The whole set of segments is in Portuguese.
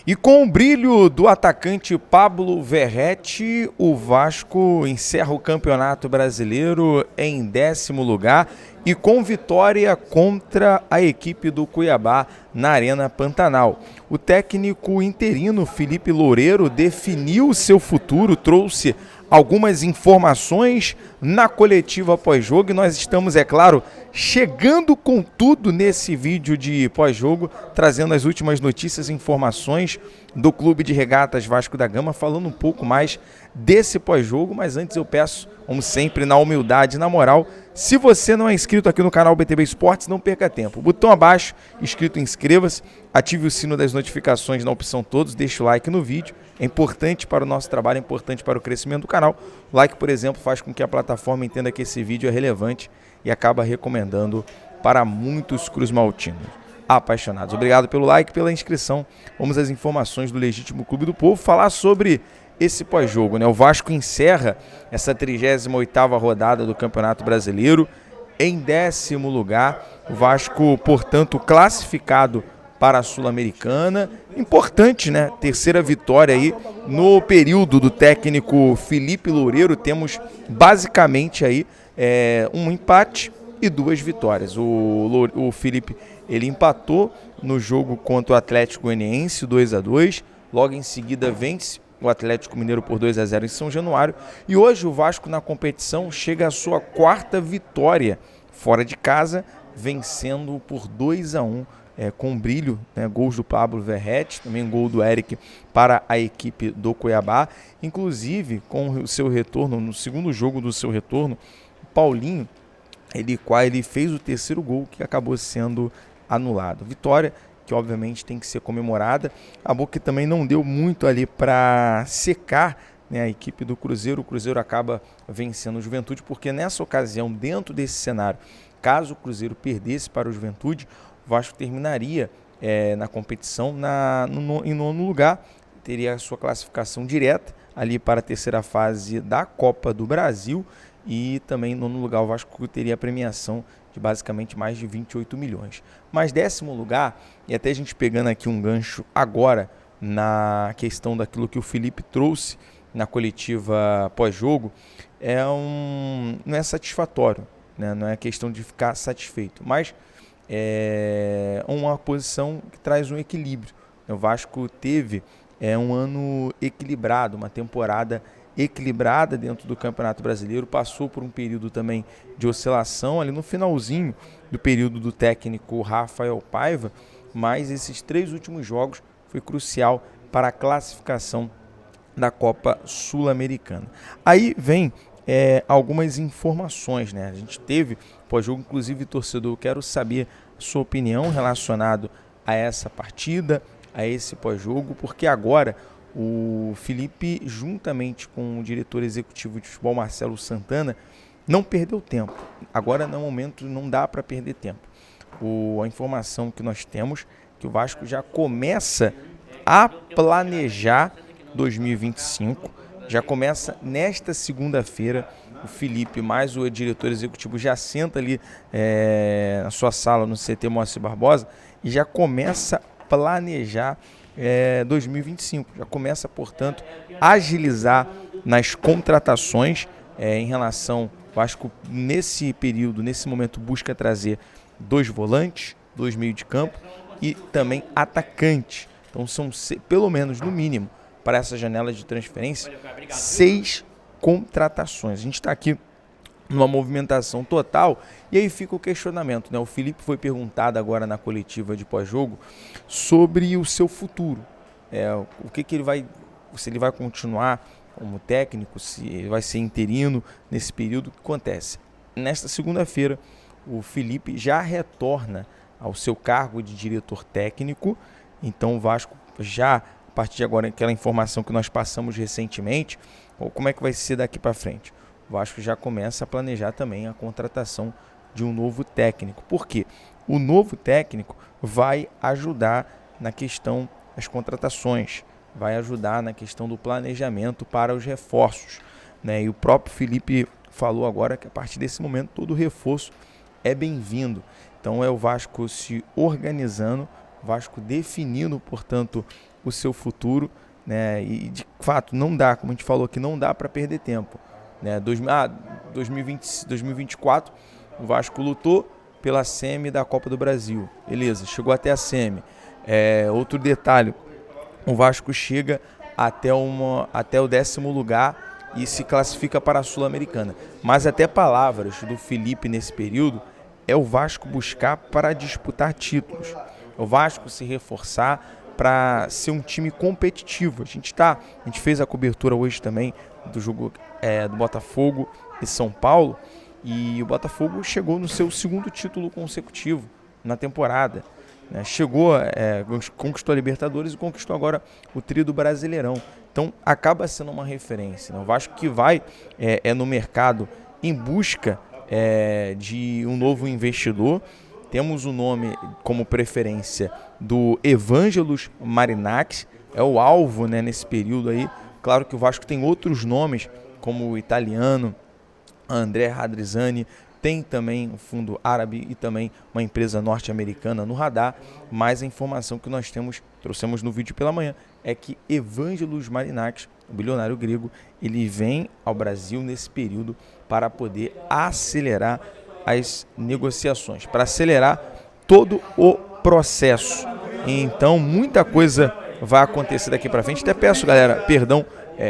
E com o brilho do atacante Pablo Verratti, o Vasco encerra o Campeonato Brasileiro em 10º lugar e com vitória contra a equipe do Cuiabá na Arena Pantanal. O técnico interino Felipe Loureiro definiu seu futuro, trouxe algumas informações na coletiva pós-jogo e nós estamos, é claro, chegando com tudo nesse vídeo de pós-jogo, trazendo as últimas notícias e informações do Clube de Regatas Vasco da Gama, falando um pouco mais desse pós-jogo, mas antes eu peço, como sempre, na humildade e na moral, se você não é inscrito aqui no canal BTB Esportes, não perca tempo. Botão abaixo, escrito inscreva-se, ative o sino das notificações na opção todos, deixe o like no vídeo, é importante para o nosso trabalho, é importante para o crescimento do canal. O like, por exemplo, faz com que a plataforma entenda que esse vídeo é relevante e acaba recomendando para muitos cruzmaltinos apaixonados. Obrigado pelo like, pela inscrição. Vamos às informações do Legítimo Clube do Povo, falar sobre esse pós-jogo, né? O Vasco encerra essa 38ª rodada do Campeonato Brasileiro em 10º lugar. O Vasco, portanto, classificado para a Sul-Americana. Importante, né? Terceira vitória aí no período do técnico Felipe Loureiro. Temos basicamente aí um empate e 2 vitórias. O Felipe, ele empatou no jogo contra o Atlético Goianiense, 2-2. Logo em seguida vence o Atlético Mineiro por 2-0 em São Januário. E hoje o Vasco na competição chega à sua 4ª vitória fora de casa, vencendo por 2-1. Com brilho, né, gols do Pablo Verratti, também gol do Eric para a equipe do Cuiabá. Inclusive, com o seu retorno, no segundo jogo do seu retorno, o Paulinho, ele fez o 3º gol que acabou sendo anulado. Vitória que obviamente tem que ser comemorada. Acabou que também não deu muito ali para secar, né, a equipe do Cruzeiro. O Cruzeiro acaba vencendo o Juventude, porque nessa ocasião, dentro desse cenário, caso o Cruzeiro perdesse para o Juventude, o Vasco terminaria na competição em 9º lugar, teria a sua classificação direta ali para a 3ª fase da Copa do Brasil e também em 9º lugar o Vasco teria a premiação de basicamente mais de 28 milhões. Mas 10º lugar, e até a gente pegando aqui um gancho agora na questão daquilo que o Felipe trouxe na coletiva pós-jogo, não é satisfatório, né? Não é questão de ficar satisfeito, mas é uma posição que traz um equilíbrio. O Vasco teve um ano equilibrado, uma temporada equilibrada dentro do Campeonato Brasileiro, passou por um período também de oscilação ali no finalzinho do período do técnico Rafael Paiva, mas esses 3 últimos jogos foi crucial para a classificação da Copa Sul-Americana. Aí vem algumas informações, né? A gente teve pós-jogo, inclusive torcedor, eu quero saber a sua opinião relacionado a essa partida, a esse pós-jogo, porque agora o Felipe, juntamente com o diretor executivo de futebol, Marcelo Santana, não perdeu tempo. Agora, no momento, não dá para perder tempo. A informação que nós temos é que o Vasco já começa a planejar 2025, já começa nesta segunda-feira. O Felipe mais o diretor executivo já senta ali na sua sala no CT Moacir Barbosa e já começa a planejar 2025, já começa, portanto, a agilizar nas contratações em relação, o Vasco nesse período, nesse momento, busca trazer 2 volantes, 2 meio de campo e também atacantes. Então são, pelo menos no mínimo, para essa janela de transferência, 6 contratações. A gente está aqui numa movimentação total, e aí fica o questionamento, né? O Felipe foi perguntado agora na coletiva de pós-jogo sobre o seu futuro, o que ele vai, se ele vai continuar como técnico, se ele vai ser interino nesse período. O que acontece? Nesta segunda-feira, o Felipe já retorna ao seu cargo de diretor técnico, então o Vasco já, a partir de agora, aquela informação que nós passamos recentemente, como é que vai ser daqui para frente? O Vasco já começa a planejar também a contratação de um novo técnico. Por quê? O novo técnico vai ajudar na questão das contratações, vai ajudar na questão do planejamento para os reforços, né? E o próprio Felipe falou agora que a partir desse momento todo reforço é bem-vindo. Então é o Vasco se organizando, o Vasco definindo, portanto, o seu futuro, né? E de fato não dá, como a gente falou aqui, não dá para perder tempo, né? 2024 o Vasco lutou pela semi da Copa do Brasil, beleza, chegou até a semi. Outro detalhe, o Vasco chega até o 10º lugar e se classifica para a Sul-Americana. Mas até palavras do Felipe nesse período é o Vasco buscar para disputar títulos, o Vasco se reforçar para ser um time competitivo. A gente fez a cobertura hoje também do jogo do Botafogo e São Paulo, e o Botafogo chegou no seu 2º título consecutivo na temporada, né? Conquistou a Libertadores e conquistou agora o tri do Brasileirão. Então acaba sendo uma referência, né? O Vasco que vai no mercado em busca de um novo investidor. Temos o nome como preferência do Evangelos Marinakis, é o alvo, né, nesse período aí. Claro que o Vasco tem outros nomes, como o italiano André Radrizzani, tem também um fundo árabe e também uma empresa norte-americana no radar, mas a informação que nós trouxemos no vídeo pela manhã, é que Evangelos Marinakis, o bilionário grego, ele vem ao Brasil nesse período para poder acelerar as negociações, para acelerar todo o processo. Então muita coisa vai acontecer daqui para frente. Até peço, galera, perdão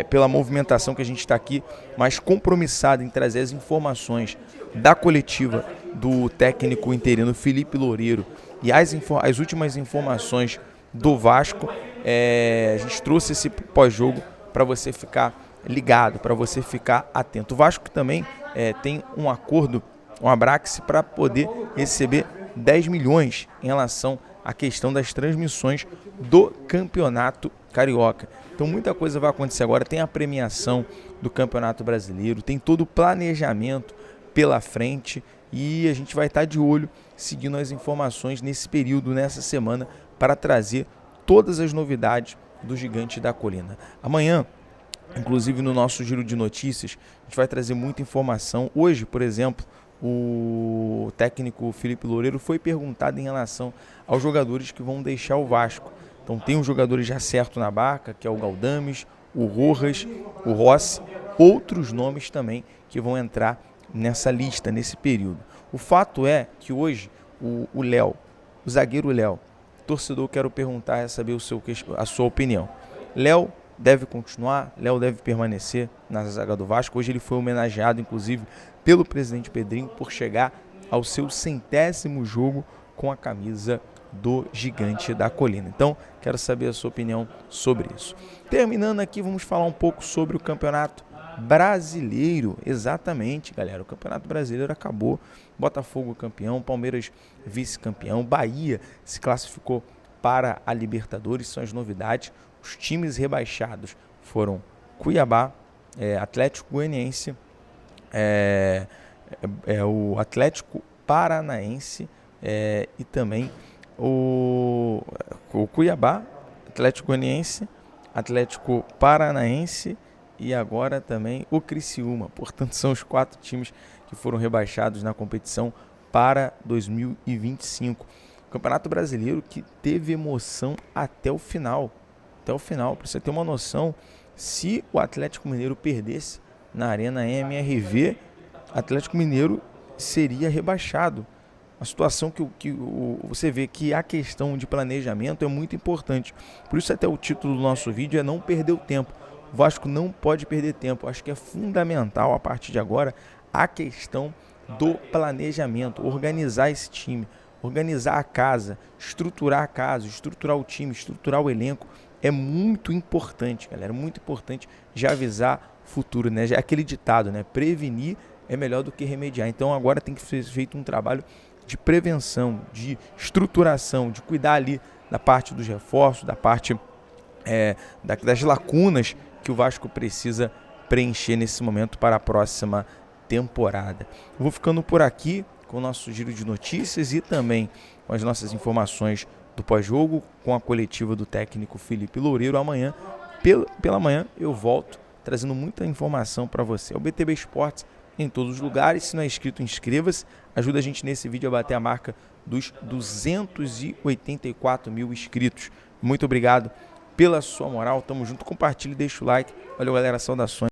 pela movimentação que a gente está aqui, mas compromissado em trazer as informações da coletiva do técnico interino Felipe Loureiro e as últimas informações do Vasco. A gente trouxe esse pós-jogo para você ficar ligado, para você ficar atento. O Vasco também tem um acordo, um Abrax, para poder receber 10 milhões em relação à questão das transmissões do Campeonato Carioca. Então muita coisa vai acontecer agora, tem a premiação do Campeonato Brasileiro, tem todo o planejamento pela frente e a gente vai estar de olho, seguindo as informações nesse período, nessa semana, para trazer todas as novidades do Gigante da Colina. Amanhã, inclusive no nosso giro de notícias, a gente vai trazer muita informação. Hoje, por exemplo, o técnico Felipe Loureiro foi perguntado em relação aos jogadores que vão deixar o Vasco. Então tem os jogadores já certo na barca, que é o Galdames, o Rojas, o Rossi, outros nomes também que vão entrar nessa lista, nesse período. O fato é que hoje o Léo, o zagueiro Léo, torcedor, quero perguntar, saber a sua opinião. Léo deve continuar? Léo deve permanecer na zaga do Vasco? Hoje ele foi homenageado, inclusive, pelo presidente Pedrinho por chegar ao seu 100º jogo com a camisa do Gigante da Colina. Então, quero saber a sua opinião sobre isso. Terminando aqui, vamos falar um pouco sobre o Campeonato Brasileiro. Exatamente, galera, o Campeonato Brasileiro acabou. Botafogo campeão, Palmeiras vice-campeão, Bahia se classificou para a Libertadores, são as novidades. Os times rebaixados foram Cuiabá, Atlético Goianiense, o Atlético Paranaense e também o Cuiabá, Atlético Goianiense, Atlético Paranaense e agora também o Criciúma. Portanto, são os 4 times que foram rebaixados na competição para 2025. O Campeonato Brasileiro que teve emoção até o final. Para você ter uma noção, se o Atlético Mineiro perdesse na Arena MRV, Atlético Mineiro seria rebaixado. A situação que você vê que a questão de planejamento é muito importante. Por isso até o título do nosso vídeo é não perder o tempo. O Vasco não pode perder tempo. Acho que é fundamental a partir de agora a questão do planejamento, organizar esse time, organizar a casa, estruturar o time, estruturar o elenco. É muito importante, galera, muito importante já avisar o futuro, né? Já é aquele ditado, né? Prevenir é melhor do que remediar. Então agora tem que ser feito um trabalho de prevenção, de estruturação, de cuidar ali da parte dos reforços, da parte das lacunas que o Vasco precisa preencher nesse momento para a próxima temporada. Eu vou ficando por aqui com o nosso giro de notícias e também com as nossas informações do pós-jogo, com a coletiva do técnico Felipe Loureiro. Amanhã, pela manhã, eu volto trazendo muita informação para você. É o BTB Esportes em todos os lugares. Se não é inscrito, inscreva-se. Ajuda a gente nesse vídeo a bater a marca dos 284 mil inscritos. Muito obrigado pela sua moral. Tamo junto, compartilhe, deixa o like. Valeu, galera, saudações.